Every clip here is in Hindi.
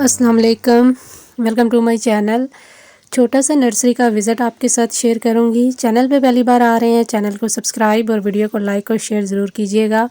अस्सलाम वालेकुम, वेलकम टू माय चैनल। छोटा सा नर्सरी का विज़िट आपके साथ शेयर करूंगी। चैनल पे पहली बार आ रहे हैं, चैनल को सब्सक्राइब और वीडियो को लाइक और शेयर ज़रूर कीजिएगा।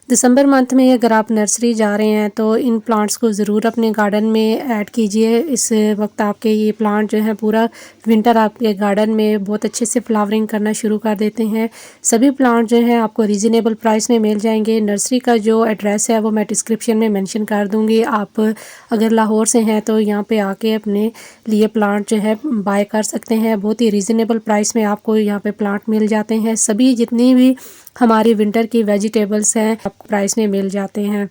दिसंबर मंथ में अगर आप नर्सरी जा रहे हैं तो इन प्लांट्स को ज़रूर अपने गार्डन में ऐड कीजिए। इस वक्त आपके ये प्लांट जो है पूरा विंटर आपके गार्डन में बहुत अच्छे से फ्लावरिंग करना शुरू कर देते हैं। सभी प्लांट जो हैं आपको रीज़नेबल प्राइस में मिल जाएंगे। नर्सरी का जो एड्रेस है वो मैं डिस्क्रिप्शन में मेंशन कर दूंगी। आप अगर लाहौर से हैं तो यहाँ पे आके अपने लिए प्लांट जो है बाय कर सकते हैं। बहुत ही रीज़नेबल प्राइस में आपको यहाँ पे प्लांट मिल जाते हैं। सभी जितनी भी हमारी विंटर की वेजिटेबल्स हैं आपको प्राइस में मिल जाते हैं।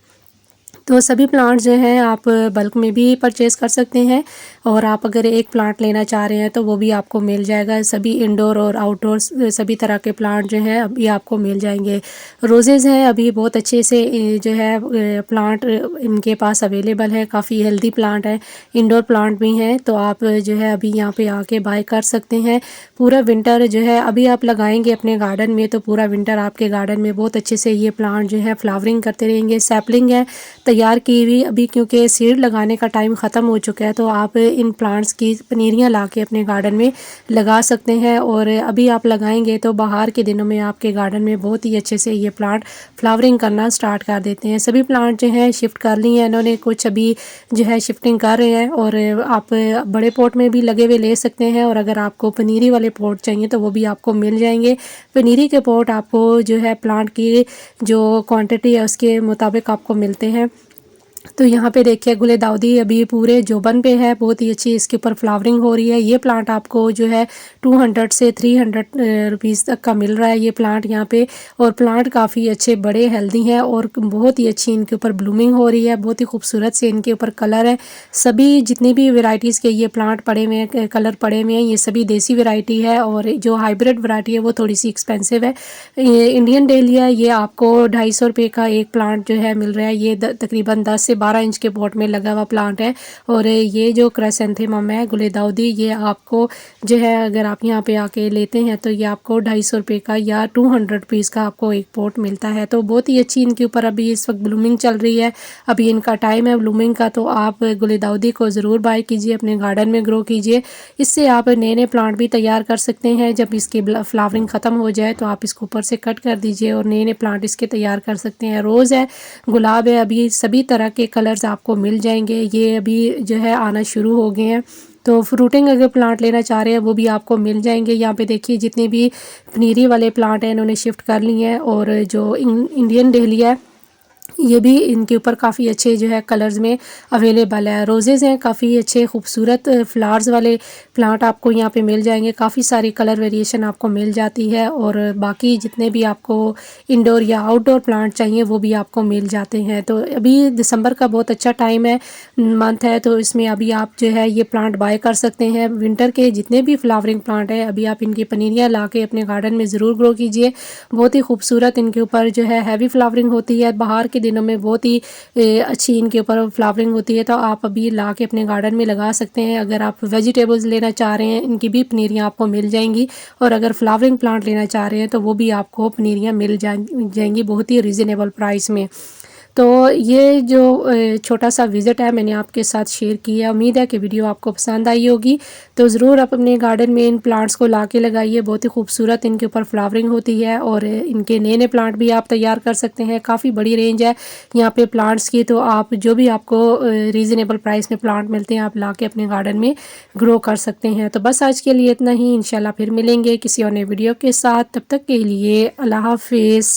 तो सभी प्लांट जो हैं आप बल्क में भी परचेज़ कर सकते हैं और आप अगर एक प्लांट लेना चाह रहे हैं तो वो भी आपको मिल जाएगा। सभी इंडोर और आउटडोर सभी तरह के प्लांट जो हैं अभी आपको मिल जाएंगे। रोज़ेज़ हैं अभी बहुत अच्छे से जो है प्लांट इनके पास अवेलेबल है। काफ़ी हेल्दी प्लांट है, इंडोर प्लांट भी हैं। तो आप जो है अभी यहाँ पे आके बाय कर सकते हैं। पूरा विंटर जो है अभी आप लगाएंगे अपने गार्डन में तो पूरा विंटर आपके गार्डन में बहुत अच्छे से ये प्लांट जो है फ्लावरिंग करते रहेंगे। सैपलिंग है तैयार की हुई अभी, क्योंकि सीड लगाने का टाइम ख़त्म हो चुका है तो आप इन प्लांट्स की पनीरियाँ ला के अपने गार्डन में लगा सकते हैं। और अभी आप लगाएंगे तो बाहर के दिनों में आपके गार्डन में बहुत ही अच्छे से ये प्लांट फ्लावरिंग करना स्टार्ट कर देते हैं। सभी प्लांट जो हैं शिफ्ट कर ली हैं इन्होंने, कुछ अभी जो है शिफ्टिंग कर रहे हैं। और आप बड़े पॉट में भी लगे हुए ले सकते हैं और अगर आपको पनीरी वाले पॉट चाहिए तो वो भी आपको मिल जाएंगे। पनीरी के पॉट आपको जो है प्लांट की जो क्वांटिटी है उसके मुताबिक आपको मिलते हैं। तो यहाँ पे देखिए गुलदाउदी अभी पूरे जोबन पे है, बहुत ही अच्छी इसके ऊपर फ्लावरिंग हो रही है। ये प्लांट आपको जो है 200 से 300 रुपीज़ तक का मिल रहा है ये प्लांट यहाँ पे। और प्लांट काफ़ी अच्छे बड़े हेल्दी हैं और बहुत ही अच्छी इनके ऊपर ब्लूमिंग हो रही है। बहुत ही खूबसूरत से इनके ऊपर कलर है। सभी जितनी भी वेराइटीज़ के ये प्लांट पड़े हुए हैं, कलर पड़े हुए हैं, ये सभी देसी वेराइटी है। और जो हाइब्रिड वैरायटी है वो थोड़ी सी एक्सपेंसिव है। ये इंडियन डेलिया ये आपको 250 रुपये का एक प्लांट जो है मिल रहा है। ये तकरीबन 10 से 12 इंच के पॉट में लगा हुआ प्लांट है। और ये जो क्राइसेंथेमम है गुलदाउदी ये आपको जो है अगर आप यहाँ पे आके लेते हैं तो ये आपको 250 रुपये का या 200 रुपीज़ का आपको एक पॉट मिलता है। तो बहुत ही अच्छी इनके ऊपर अभी इस वक्त ब्लूमिंग चल रही है, अभी इनका टाइम है ब्लूमिंग का। तो आप गुलदाउदी को ज़रूर बाय कीजिए, अपने गार्डन में ग्रो कीजिए। इससे आप नए नए प्लांट भी तैयार कर सकते हैं। जब इसकी फ्लावरिंग ख़त्म हो जाए तो आप इसको ऊपर से कट कर दीजिए और नए नए प्लांट इसके तैयार कर सकते हैं। रोज़ है, गुलाब है, अभी सभी तरह के कलर्स आपको मिल जाएंगे। ये अभी जो है आना शुरू हो गए हैं। तो फ्रूटिंग अगर प्लांट लेना चाह रहे हैं वो भी आपको मिल जाएंगे। यहाँ पे देखिए जितने भी पनीरी वाले प्लांट हैं इन्होंने शिफ्ट कर लिए हैं। और जो इंडियन डेलिया है ये भी इनके ऊपर काफ़ी अच्छे जो है कलर्स में अवेलेबल है। रोज़ेज़ हैं काफ़ी अच्छे खूबसूरत फ्लावर्स वाले प्लांट आपको यहाँ पे मिल जाएंगे। काफ़ी सारी कलर वेरिएशन आपको मिल जाती है। और बाकी जितने भी आपको इंडोर या आउटडोर प्लांट चाहिए वो भी आपको मिल जाते हैं। तो अभी दिसंबर का बहुत अच्छा टाइम है, मंथ है, तो इसमें अभी आप जो है ये प्लांट बाय कर सकते हैं। विंटर के जितने भी फ्लावरिंग प्लांट है अभी आप इनकी पनीरियाँ ला के अपने गार्डन में ज़रूर ग्रो कीजिए। बहुत ही खूबसूरत इनके ऊपर जो है हैवी फ्लावरिंग होती है। बाहर के दिनों में बहुत ही अच्छी इनके ऊपर फ्लावरिंग होती है। तो आप अभी ला के अपने गार्डन में लगा सकते हैं। अगर आप वेजिटेबल्स लेना चाह रहे हैं इनकी भी पनीरियाँ आपको मिल जाएंगी। और अगर फ्लावरिंग प्लांट लेना चाह रहे हैं तो वो भी आपको पनीरियाँ मिल जाएंगी बहुत ही रिजनेबल प्राइस में। तो ये जो छोटा सा विज़िट है मैंने आपके साथ शेयर किया। उम्मीद है कि वीडियो आपको पसंद आई होगी। तो ज़रूर आप अपने गार्डन में इन प्लांट्स को ला के लगाइए। बहुत ही खूबसूरत इनके ऊपर फ्लावरिंग होती है और इनके नए नए प्लांट भी आप तैयार कर सकते हैं। काफ़ी बड़ी रेंज है यहाँ पे प्लांट्स की। तो आप जो भी आपको रीज़नेबल प्राइस में प्लांट मिलते हैं आप ला के अपने गार्डन में ग्रो कर सकते हैं। तो बस आज के लिए इतना ही। इंशाल्लाह फिर मिलेंगे किसी और नए वीडियो के साथ। तब तक के लिए अल्लाह हाफिज़।